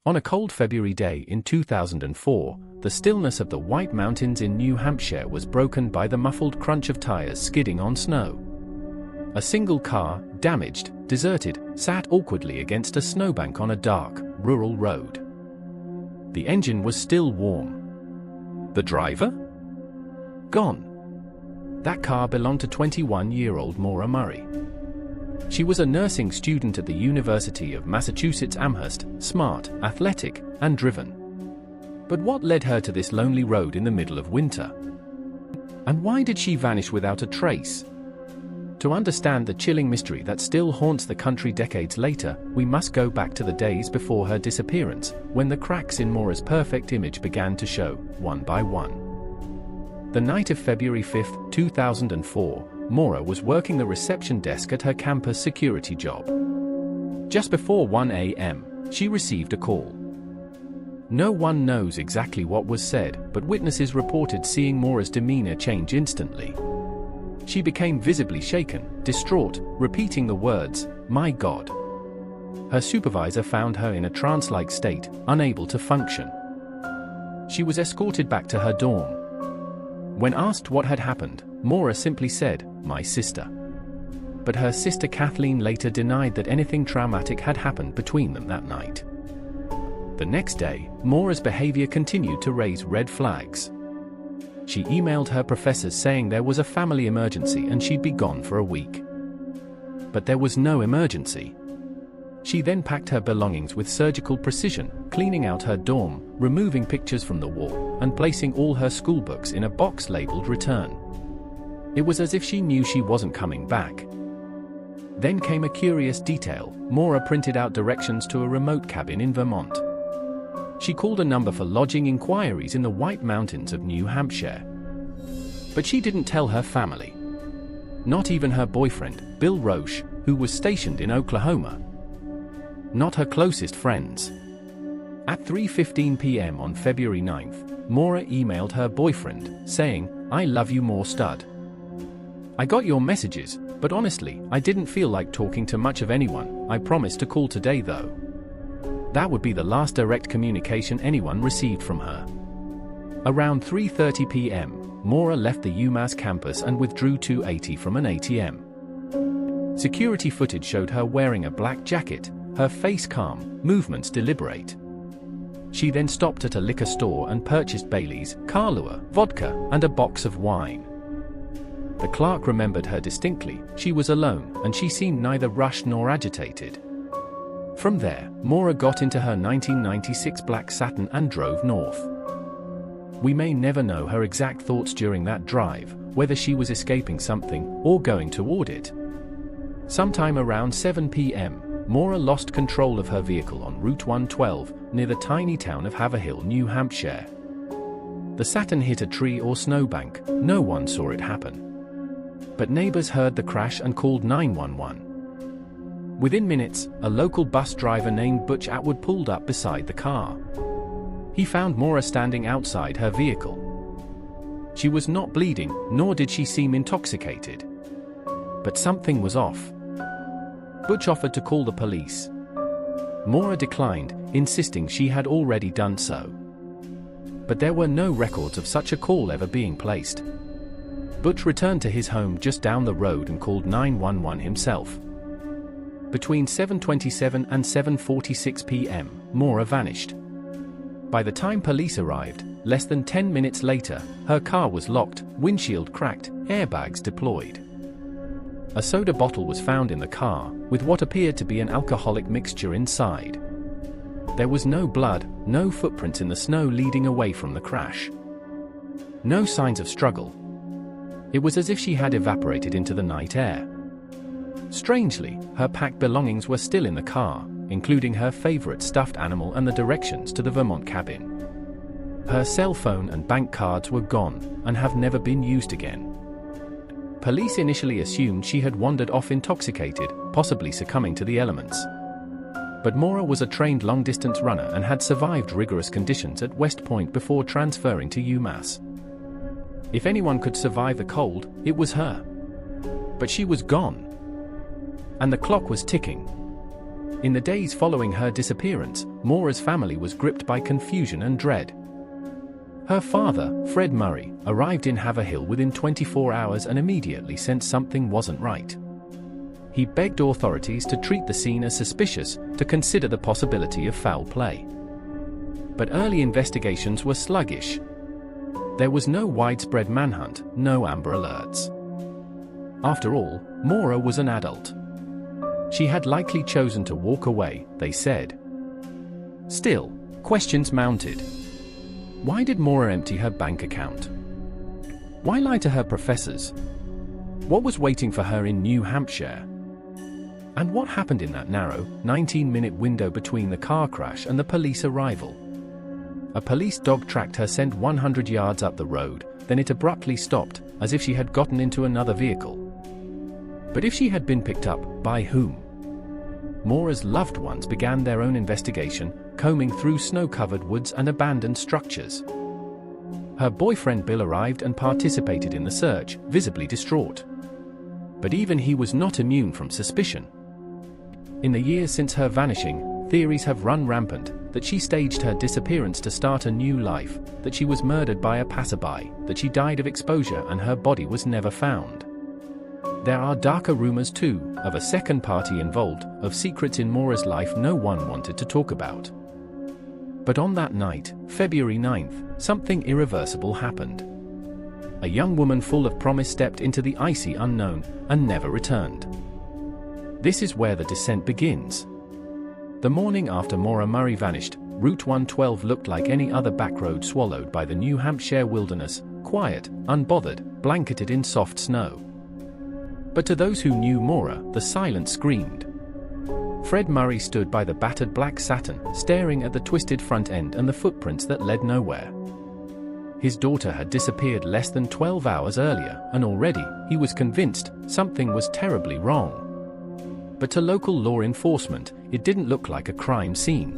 On a cold February day in 2004, the stillness of the White Mountains in New Hampshire was broken by the muffled crunch of tires skidding on snow. A single car, damaged, deserted, sat awkwardly against a snowbank on a dark, rural road. The engine was still warm. The driver? Gone. That car belonged to 21-year-old Maura Murray. She was a nursing student at the University of Massachusetts Amherst, smart, athletic, and driven. But what led her to this lonely road in the middle of winter? And why did she vanish without a trace? To understand the chilling mystery that still haunts the country decades later, we must go back to the days before her disappearance, when the cracks in Maura's perfect image began to show, one by one. The night of February 5, 2004, Maura was working the reception desk at her campus security job. Just before 1 a.m., she received a call. No one knows exactly what was said, but witnesses reported seeing Maura's demeanor change instantly. She became visibly shaken, distraught, repeating the words, "My God." Her supervisor found her in a trance-like state, unable to function. She was escorted back to her dorm. When asked what had happened, Maura simply said, "My sister." But her sister Kathleen later denied that anything traumatic had happened between them that night. The next day, Maura's behavior continued to raise red flags. She emailed her professors saying there was a family emergency and she'd be gone for a week. But there was no emergency. She then packed her belongings with surgical precision, cleaning out her dorm, removing pictures from the wall, and placing all her school books in a box labeled "Return." It was as if she knew she wasn't coming back. Then came a curious detail. Maura printed out directions to a remote cabin in Vermont. She called a number for lodging inquiries in the White Mountains of New Hampshire. But she didn't tell her family. Not even her boyfriend, Bill Roche, who was stationed in Oklahoma. Not her closest friends. At 3:15 p.m. on February 9th, Maura emailed her boyfriend, saying, "I love you more, stud. I got your messages, but honestly, I didn't feel like talking to much of anyone. I promised to call today though." That would be the last direct communication anyone received from her. Around 3:30 p.m., Maura left the UMass campus and withdrew $280 from an ATM. Security footage showed her wearing a black jacket, her face calm, movements deliberate. She then stopped at a liquor store and purchased Bailey's, Kahlua, vodka, and a box of wine. The clerk remembered her distinctly. She was alone, and she seemed neither rushed nor agitated. From there, Maura got into her 1996 black satin and drove north. We may never know her exact thoughts during that drive, whether she was escaping something or going toward it. Sometime around 7 p.m., Maura lost control of her vehicle on Route 112, near the tiny town of Haverhill, New Hampshire. The Saturn hit a tree or snowbank. No one saw it happen. But neighbors heard the crash and called 911. Within minutes, a local bus driver named Butch Atwood pulled up beside the car. He found Maura standing outside her vehicle. She was not bleeding, nor did she seem intoxicated. But something was off. Butch offered to call the police. Maura declined, insisting she had already done so. But there were no records of such a call ever being placed. Butch returned to his home just down the road and called 911 himself. Between 7:27 and 7:46 p.m., Maura vanished. By the time police arrived, less than 10 minutes later, her car was locked, windshield cracked, airbags deployed. A soda bottle was found in the car, with what appeared to be an alcoholic mixture inside. There was no blood, no footprints in the snow leading away from the crash. No signs of struggle. It was as if she had evaporated into the night air. Strangely, her packed belongings were still in the car, including her favorite stuffed animal and the directions to the Vermont cabin. Her cell phone and bank cards were gone, and have never been used again. Police initially assumed she had wandered off intoxicated, possibly succumbing to the elements. But Maura was a trained long-distance runner and had survived rigorous conditions at West Point before transferring to UMass. If anyone could survive the cold, it was her. But she was gone. And the clock was ticking. In the days following her disappearance, Maura's family was gripped by confusion and dread. Her father, Fred Murray, arrived in Haverhill within 24 hours and immediately sensed something wasn't right. He begged authorities to treat the scene as suspicious, to consider the possibility of foul play. But early investigations were sluggish. There was no widespread manhunt, no Amber Alerts. After all, Maura was an adult. She had likely chosen to walk away, they said. Still, questions mounted. Why did Maura empty her bank account? Why lie to her professors? What was waiting for her in New Hampshire? And what happened in that narrow, 19-minute window between the car crash and the police arrival? A police dog tracked her scent 100 yards up the road, then it abruptly stopped, as if she had gotten into another vehicle. But if she had been picked up, by whom? Maura's loved ones began their own investigation, combing through snow-covered woods and abandoned structures. Her boyfriend Bill arrived and participated in the search, visibly distraught. But even he was not immune from suspicion. In the years since her vanishing, theories have run rampant, that she staged her disappearance to start a new life, that she was murdered by a passerby, that she died of exposure and her body was never found. There are darker rumors too, of a second party involved, of secrets in Maura's life no one wanted to talk about. But on that night, February 9th, something irreversible happened. A young woman full of promise stepped into the icy unknown, and never returned. This is where the descent begins. The morning after Maura Murray vanished, Route 112 looked like any other backroad swallowed by the New Hampshire wilderness, quiet, unbothered, blanketed in soft snow. But to those who knew Maura, the silence screamed. Fred Murray stood by the battered black Saturn, staring at the twisted front end and the footprints that led nowhere. His daughter had disappeared less than 12 hours earlier, and already, he was convinced, something was terribly wrong. But to local law enforcement, it didn't look like a crime scene.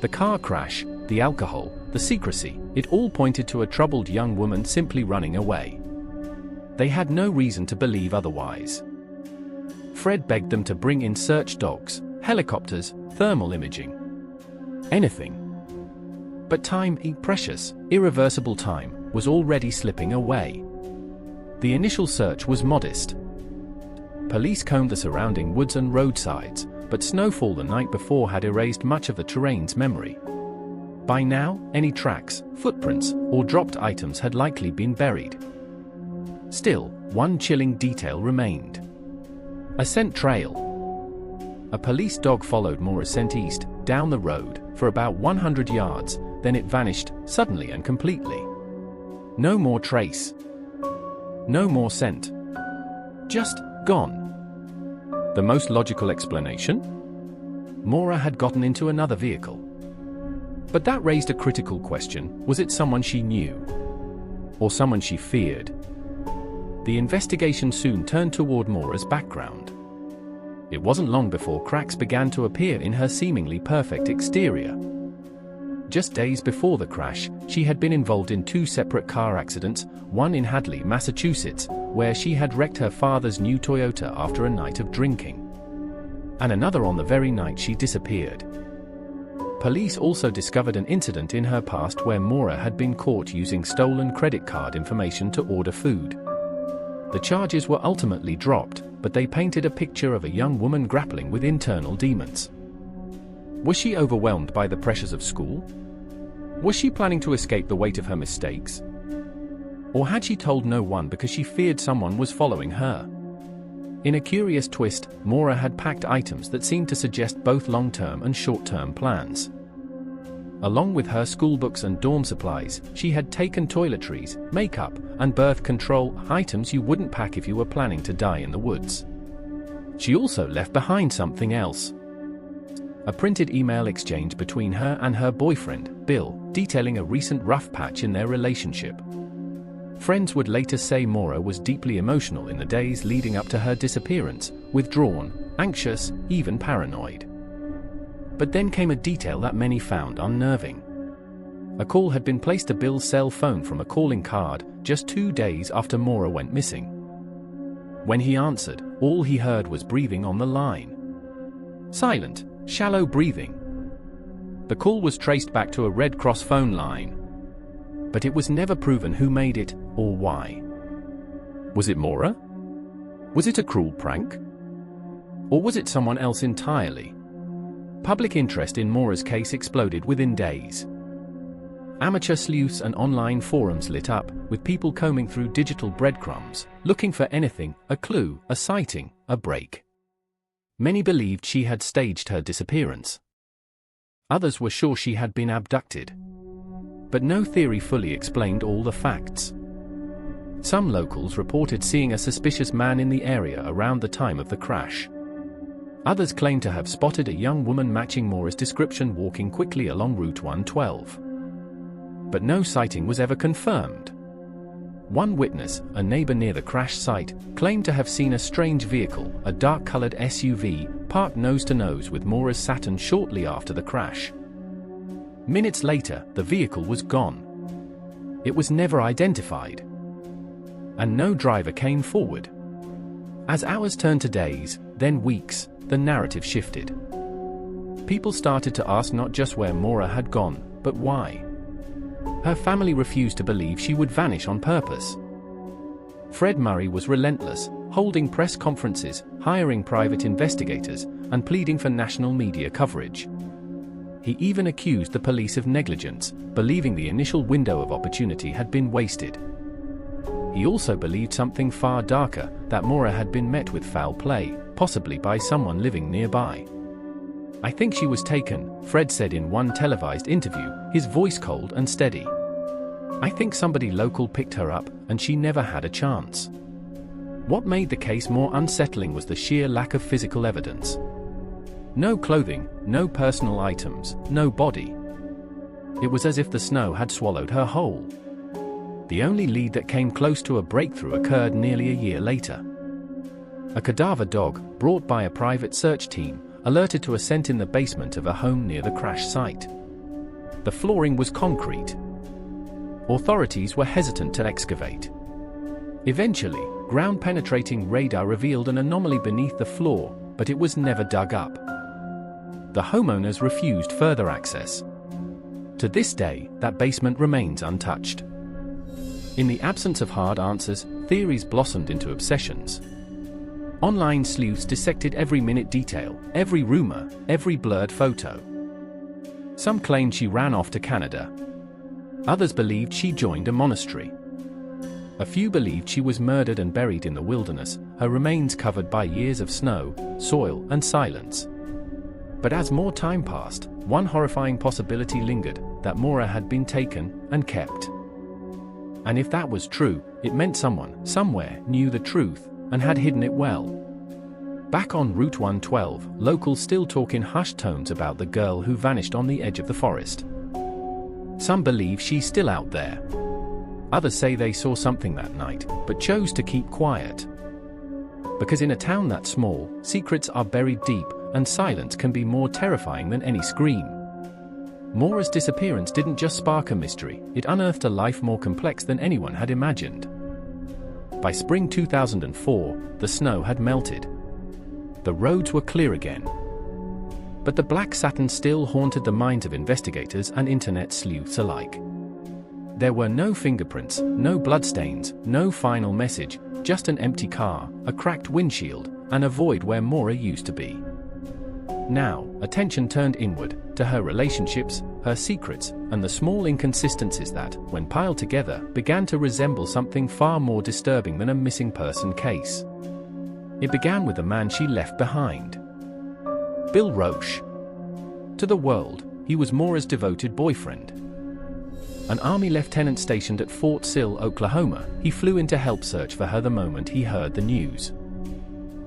The car crash, the alcohol, the secrecy, it all pointed to a troubled young woman simply running away. They had no reason to believe otherwise. Fred begged them to bring in search dogs, helicopters, thermal imaging. Anything. But time, precious, irreversible time, was already slipping away. The initial search was modest. Police combed the surrounding woods and roadsides, but snowfall the night before had erased much of the terrain's memory. By now, any tracks, footprints, or dropped items had likely been buried. Still, one chilling detail remained. A scent trail. A police dog followed Maura's scent east, down the road, for about 100 yards, then it vanished, suddenly and completely. No more trace. No more scent. Just gone. The most logical explanation? Maura had gotten into another vehicle. But that raised a critical question: was it someone she knew? Or someone she feared? The investigation soon turned toward Maura's background. It wasn't long before cracks began to appear in her seemingly perfect exterior. Just days before the crash, she had been involved in 2 separate car accidents, one in Hadley, Massachusetts, where she had wrecked her father's new Toyota after a night of drinking, and another on the very night she disappeared. Police also discovered an incident in her past where Maura had been caught using stolen credit card information to order food. The charges were ultimately dropped, but they painted a picture of a young woman grappling with internal demons. Was she overwhelmed by the pressures of school? Was she planning to escape the weight of her mistakes? Or had she told no one because she feared someone was following her? In a curious twist, Maura had packed items that seemed to suggest both long-term and short-term plans. Along with her schoolbooks and dorm supplies, she had taken toiletries, makeup, and birth control, items you wouldn't pack if you were planning to die in the woods. She also left behind something else. A printed email exchange between her and her boyfriend, Bill, detailing a recent rough patch in their relationship. Friends would later say Maura was deeply emotional in the days leading up to her disappearance, withdrawn, anxious, even paranoid. But then came a detail that many found unnerving. A call had been placed to Bill's cell phone from a calling card just 2 days after Maura went missing. When he answered, all he heard was breathing on the line. Silent, shallow breathing. The call was traced back to a Red Cross phone line, but it was never proven who made it or why. Was it Maura? Was it a cruel prank? Or was it someone else entirely? Public interest in Maura's case exploded within days. Amateur sleuths and online forums lit up, with people combing through digital breadcrumbs, looking for anything, a clue, a sighting, a break. Many believed she had staged her disappearance. Others were sure she had been abducted. But no theory fully explained all the facts. Some locals reported seeing a suspicious man in the area around the time of the crash. Others claimed to have spotted a young woman matching Maura's description walking quickly along Route 112. But no sighting was ever confirmed. One witness, a neighbor near the crash site, claimed to have seen a strange vehicle, a dark-colored SUV, parked nose-to-nose with Maura's Saturn shortly after the crash. Minutes later, the vehicle was gone. It was never identified. And no driver came forward. As hours turned to days, then weeks, the narrative shifted. People started to ask not just where Maura had gone, but why. Her family refused to believe she would vanish on purpose. Fred Murray was relentless, holding press conferences, hiring private investigators, and pleading for national media coverage. He even accused the police of negligence, believing the initial window of opportunity had been wasted. He also believed something far darker, that Maura had been met with foul play, possibly by someone living nearby. "I think she was taken," Fred said in one televised interview, his voice cold and steady. "I think somebody local picked her up, and she never had a chance." What made the case more unsettling was the sheer lack of physical evidence. No clothing, no personal items, no body. It was as if the snow had swallowed her whole. The only lead that came close to a breakthrough occurred nearly a year later. A cadaver dog, brought by a private search team, alerted to a scent in the basement of a home near the crash site. The flooring was concrete. Authorities were hesitant to excavate. Eventually, ground-penetrating radar revealed an anomaly beneath the floor, but it was never dug up. The homeowners refused further access. To this day, that basement remains untouched. In the absence of hard answers, theories blossomed into obsessions. Online sleuths dissected every minute detail, every rumor, every blurred photo. Some claimed she ran off to Canada. Others believed she joined a monastery. A few believed she was murdered and buried in the wilderness, her remains covered by years of snow, soil, and silence. But as more time passed, one horrifying possibility lingered, that Maura had been taken and kept. And if that was true, it meant someone, somewhere, knew the truth, and had hidden it well. Back on Route 112, locals still talk in hushed tones about the girl who vanished on the edge of the forest. Some believe she's still out there. Others say they saw something that night, but chose to keep quiet. Because in a town that small, secrets are buried deep, and silence can be more terrifying than any scream. Maura's disappearance didn't just spark a mystery, it unearthed a life more complex than anyone had imagined. By spring 2004, the snow had melted. The roads were clear again. But the black Saturn still haunted the minds of investigators and internet sleuths alike. There were no fingerprints, no bloodstains, no final message, just an empty car, a cracked windshield, and a void where Maura used to be. Now, attention turned inward, to her relationships, her secrets, and the small inconsistencies that, when piled together, began to resemble something far more disturbing than a missing person case. It began with the man she left behind. Bill Roche. To the world, he was Maura's devoted boyfriend. An Army lieutenant stationed at Fort Sill, Oklahoma, he flew in to help search for her the moment he heard the news.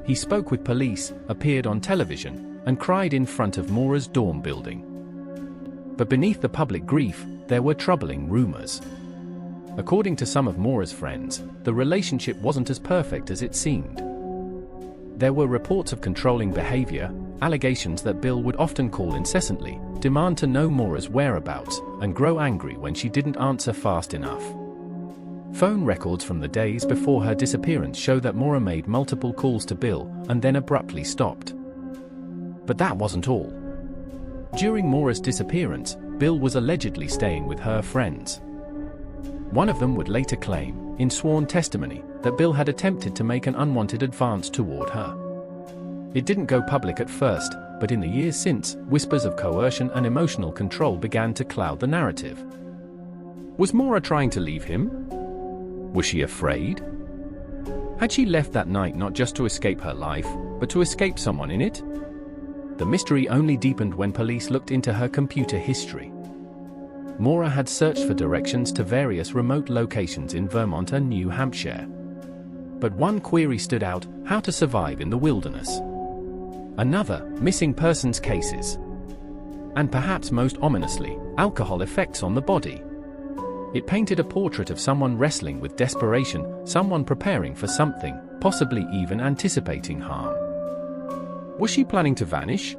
He spoke with police, appeared on television, and cried in front of Maura's dorm building. But beneath the public grief, there were troubling rumors. According to some of Maura's friends, the relationship wasn't as perfect as it seemed. There were reports of controlling behavior, allegations that Bill would often call incessantly, demand to know Maura's whereabouts, and grow angry when she didn't answer fast enough. Phone records from the days before her disappearance show that Maura made multiple calls to Bill and then abruptly stopped. But that wasn't all. During Maura's disappearance, Bill was allegedly staying with her friends. One of them would later claim, in sworn testimony, that Bill had attempted to make an unwanted advance toward her. It didn't go public at first, but in the years since, whispers of coercion and emotional control began to cloud the narrative. Was Maura trying to leave him? Was she afraid? Had she left that night not just to escape her life, but to escape someone in it? The mystery only deepened when police looked into her computer history. Maura had searched for directions to various remote locations in Vermont and New Hampshire. But one query stood out: how to survive in the wilderness. Another, missing persons cases. And perhaps most ominously, alcohol effects on the body. It painted a portrait of someone wrestling with desperation, someone preparing for something, possibly even anticipating harm. Was she planning to vanish?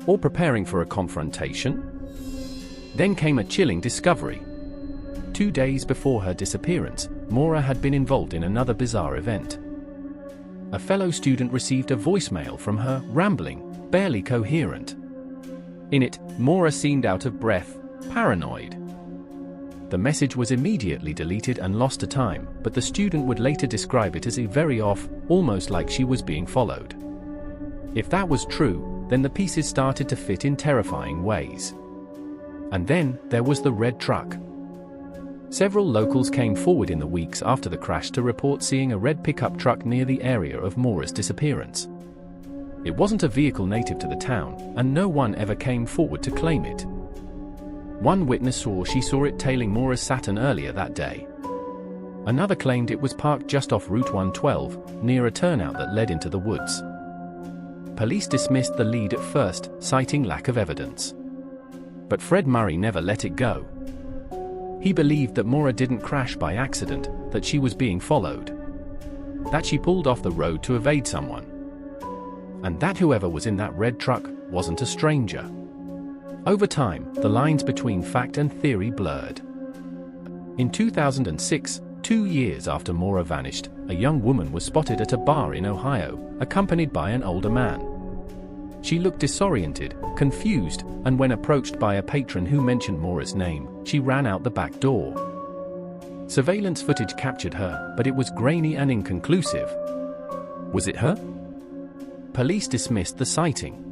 Or preparing for a confrontation? Then came a chilling discovery. 2 days before her disappearance, Maura had been involved in another bizarre event. A fellow student received a voicemail from her, rambling, barely coherent. In it, Maura seemed out of breath, paranoid. The message was immediately deleted and lost to time, but the student would later describe it as very off, almost like she was being followed. If that was true, then the pieces started to fit in terrifying ways. And then, there was the red truck. Several locals came forward in the weeks after the crash to report seeing a red pickup truck near the area of Maura's disappearance. It wasn't a vehicle native to the town, and no one ever came forward to claim it. One witness swore she saw it tailing Maura's Saturn earlier that day. Another claimed it was parked just off Route 112, near a turnout that led into the woods. Police dismissed the lead at first, citing lack of evidence. But Fred Murray never let it go. He believed that Maura didn't crash by accident, that she was being followed. That she pulled off the road to evade someone. And that whoever was in that red truck wasn't a stranger. Over time, the lines between fact and theory blurred. In 2006, 2 years after Maura vanished, a young woman was spotted at a bar in Ohio, accompanied by an older man. She looked disoriented, confused, and when approached by a patron who mentioned Maura's name, she ran out the back door. Surveillance footage captured her, but it was grainy and inconclusive. Was it her? Police dismissed the sighting.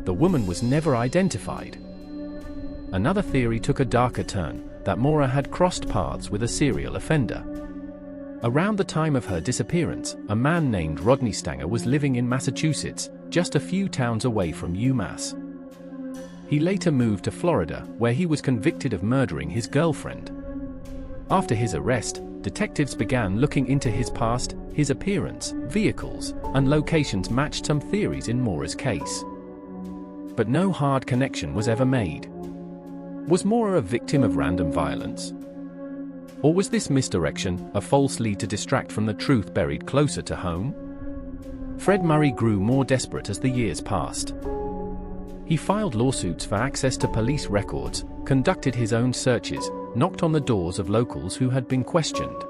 The woman was never identified. Another theory took a darker turn, that Maura had crossed paths with a serial offender. Around the time of her disappearance, a man named Rodney Stanger was living in Massachusetts, just a few towns away from UMass. He later moved to Florida, where he was convicted of murdering his girlfriend. After his arrest, detectives began looking into his past, his appearance, vehicles, and locations matched some theories in Maura's case. But no hard connection was ever made. Was Maura a victim of random violence? Or was this misdirection a false lead to distract from the truth buried closer to home? Fred Murray grew more desperate as the years passed. He filed lawsuits for access to police records, conducted his own searches, knocked on the doors of locals who had been questioned.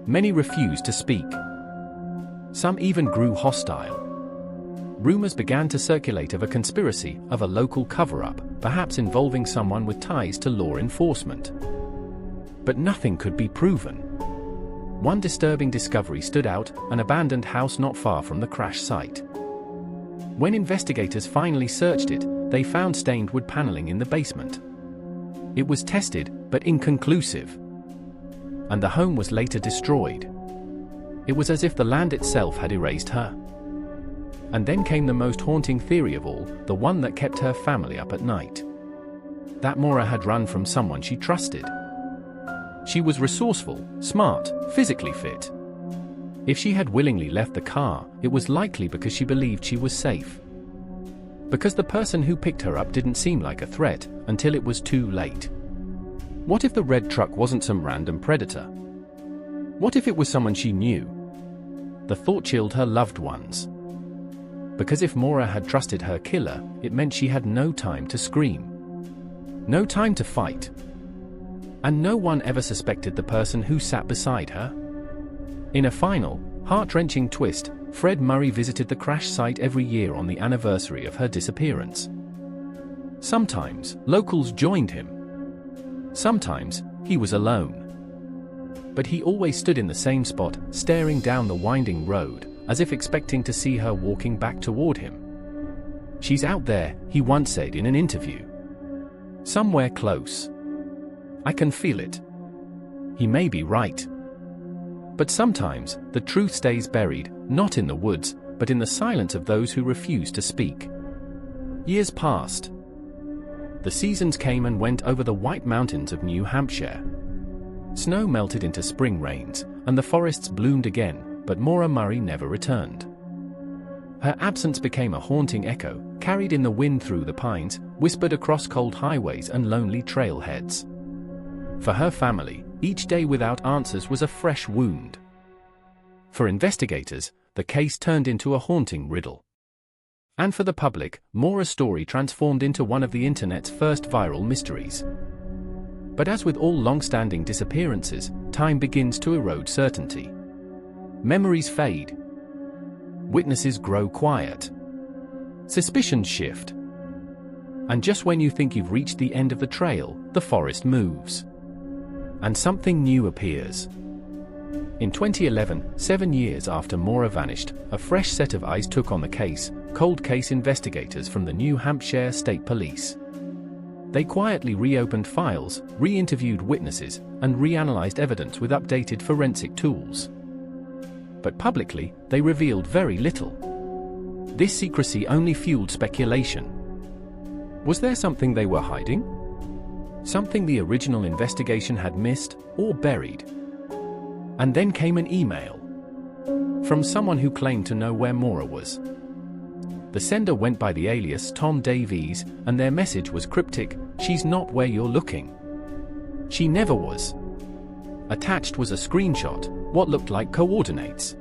Many refused to speak. Some even grew hostile. Rumors began to circulate of a conspiracy, of a local cover-up, perhaps involving someone with ties to law enforcement. But nothing could be proven. One disturbing discovery stood out: an abandoned house not far from the crash site. When investigators finally searched it, they found stained wood paneling in the basement. It was tested, but inconclusive. And the home was later destroyed. It was as if the land itself had erased her. And then came the most haunting theory of all, the one that kept her family up at night. That Maura had run from someone she trusted. She was resourceful, smart, physically fit. If she had willingly left the car, it was likely because she believed she was safe. Because the person who picked her up didn't seem like a threat, until it was too late. What if the red truck wasn't some random predator? What if it was someone she knew? The thought chilled her loved ones. Because if Maura had trusted her killer, it meant she had no time to scream. No time to fight. And no one ever suspected the person who sat beside her. In a final, heart-wrenching twist, Fred Murray visited the crash site every year on the anniversary of her disappearance. Sometimes, locals joined him. Sometimes, he was alone. But he always stood in the same spot, staring down the winding road, as if expecting to see her walking back toward him. "She's out there," he once said in an interview. "Somewhere close. I can feel it." He may be right. But sometimes, the truth stays buried, not in the woods, but in the silence of those who refuse to speak. Years passed. The seasons came and went over the White Mountains of New Hampshire. Snow melted into spring rains, and the forests bloomed again, but Maura Murray never returned. Her absence became a haunting echo, carried in the wind through the pines, whispered across cold highways and lonely trailheads. For her family, each day without answers was a fresh wound. For investigators, the case turned into a haunting riddle. And for the public, Maura's story transformed into one of the internet's first viral mysteries. But as with all long-standing disappearances, time begins to erode certainty. Memories fade. Witnesses grow quiet. Suspicions shift. And just when you think you've reached the end of the trail, the forest moves. And something new appears. In 2011, 7 years after Maura vanished, a fresh set of eyes took on the case, cold case investigators from the New Hampshire State Police. They quietly reopened files, re-interviewed witnesses, and reanalyzed evidence with updated forensic tools. But publicly, they revealed very little. This secrecy only fueled speculation. Was there something they were hiding? Something the original investigation had missed or buried? And then came an email from someone who claimed to know where Maura was. The sender went by the alias Tom Davies, and their message was cryptic: "She's not where you're looking." She never was. Attached was a screenshot, what looked like coordinates.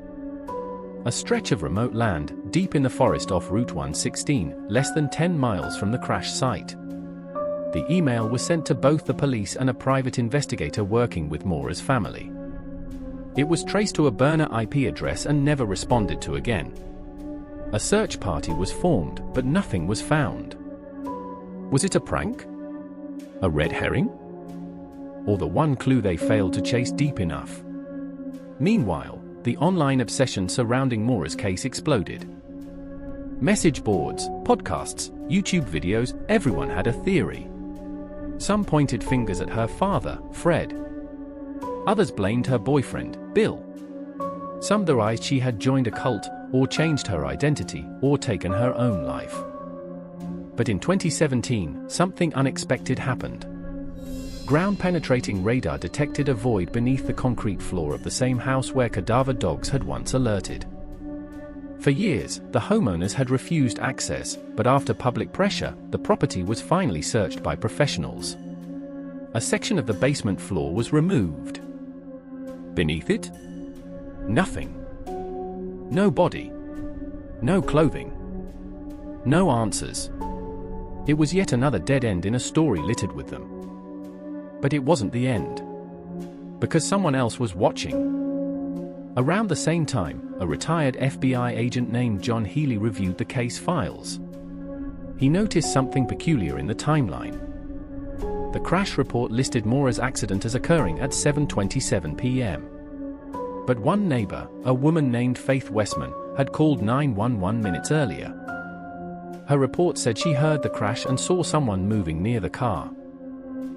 A stretch of remote land, deep in the forest off Route 116, less than 10 miles from the crash site. The email was sent to both the police and a private investigator working with Maura's family. It was traced to a burner IP address and never responded to again. A search party was formed, but nothing was found. Was it a prank? A red herring? Or the one clue they failed to chase deep enough? Meanwhile, the online obsession surrounding Maura's case exploded. Message boards, podcasts, YouTube videos, everyone had a theory. Some pointed fingers at her father, Fred. Others blamed her boyfriend, Bill. Some theorized she had joined a cult, or changed her identity, or taken her own life. But in 2017, something unexpected happened. Ground-penetrating radar detected a void beneath the concrete floor of the same house where cadaver dogs had once alerted. For years, the homeowners had refused access, but after public pressure, the property was finally searched by professionals. A section of the basement floor was removed. Beneath it? Nothing. No body. No clothing. No answers. It was yet another dead end in a story littered with them. But it wasn't the end. Because someone else was watching. Around the same time, a retired FBI agent named John Healy reviewed the case files. He noticed something peculiar in the timeline. The crash report listed Maura's accident as occurring at 7:27 p.m. But one neighbor, a woman named Faith Westman, had called 911 minutes earlier. Her report said she heard the crash and saw someone moving near the car.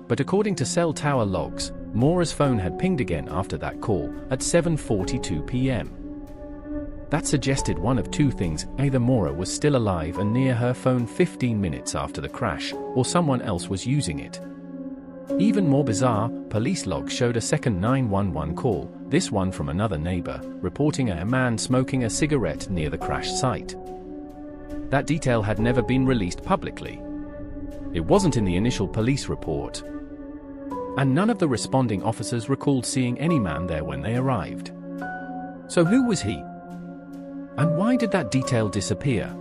But according to cell tower logs, Maura's phone had pinged again after that call, at 7:42 p.m. That suggested one of two things: either Maura was still alive and near her phone 15 minutes after the crash, or someone else was using it. Even more bizarre, police logs showed a second 911 call, this one from another neighbor, reporting a man smoking a cigarette near the crash site. That detail had never been released publicly. It wasn't in the initial police report. And none of the responding officers recalled seeing any man there when they arrived. So who was he? And why did that detail disappear?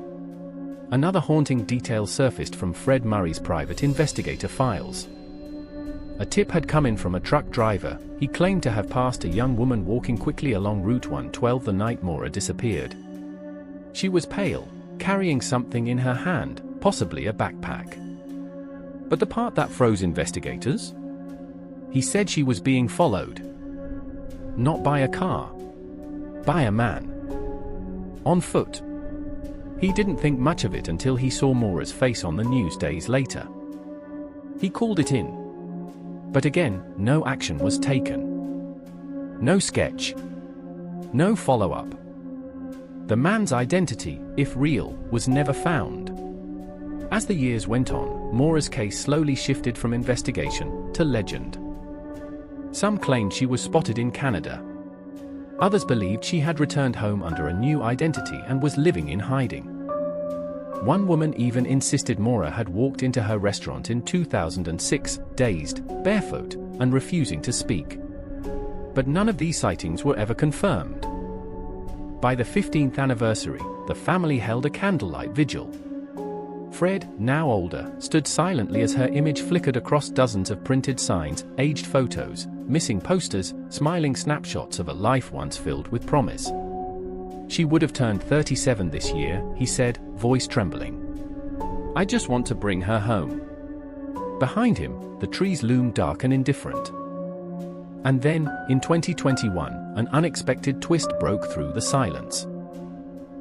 Another haunting detail surfaced from Fred Murray's private investigator files. A tip had come in from a truck driver. He claimed to have passed a young woman walking quickly along Route 112 the night Maura disappeared. She was pale, carrying something in her hand, possibly a backpack. But the part that froze investigators? He said she was being followed. Not by a car. By a man. On foot. He didn't think much of it until he saw Maura's face on the news days later. He called it in. But again, no action was taken. No sketch. No follow-up. The man's identity, if real, was never found. As the years went on, Maura's case slowly shifted from investigation to legend. Some claimed she was spotted in Canada. Others believed she had returned home under a new identity and was living in hiding. One woman even insisted Maura had walked into her restaurant in 2006, dazed, barefoot, and refusing to speak. But none of these sightings were ever confirmed. By the 15th anniversary, the family held a candlelight vigil. Fred, now older, stood silently as her image flickered across dozens of printed signs, aged photos, missing posters, smiling snapshots of a life once filled with promise. She would have turned 37 this year, he said, voice trembling. I just want to bring her home. Behind him, the trees loomed dark and indifferent. And then, in 2021, an unexpected twist broke through the silence.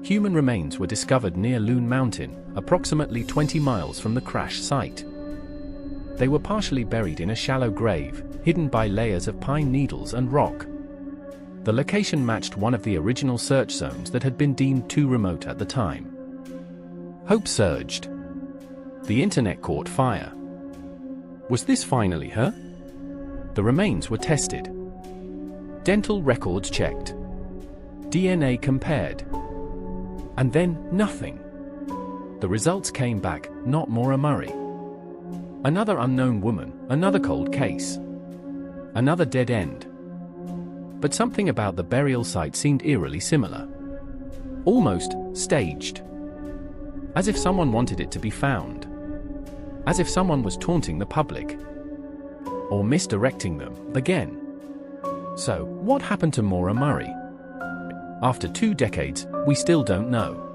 Human remains were discovered near Loon Mountain, approximately 20 miles from the crash site. They were partially buried in a shallow grave, hidden by layers of pine needles and rock. The location matched one of the original search zones that had been deemed too remote at the time. Hope surged. The internet caught fire. Was this finally her? The remains were tested. Dental records checked. DNA compared. And then, nothing. The results came back, not Maura Murray. Another unknown woman, another cold case. Another dead end. But something about the burial site seemed eerily similar. Almost staged. As if someone wanted it to be found. As if someone was taunting the public. Or misdirecting them, again. So, what happened to Maura Murray? After 2 decades, we still don't know.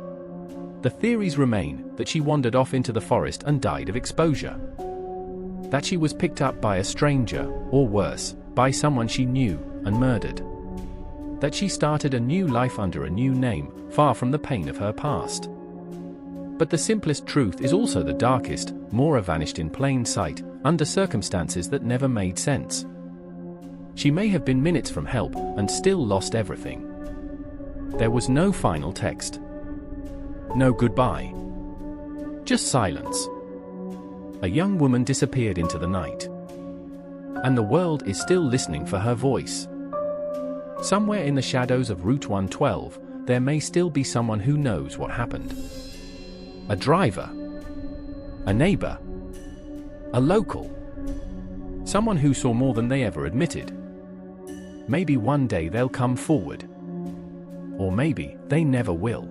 The theories remain that she wandered off into the forest and died of exposure. That she was picked up by a stranger, or worse, by someone she knew, and murdered. That she started a new life under a new name, far from the pain of her past. But the simplest truth is also the darkest. Maura vanished in plain sight, under circumstances that never made sense. She may have been minutes from help, and still lost everything. There was no final text. No goodbye. Just silence. A young woman disappeared into the night. And the world is still listening for her voice. Somewhere in the shadows of Route 112, there may still be someone who knows what happened. A driver. A neighbor. A local. Someone who saw more than they ever admitted. Maybe one day they'll come forward. Or maybe they never will.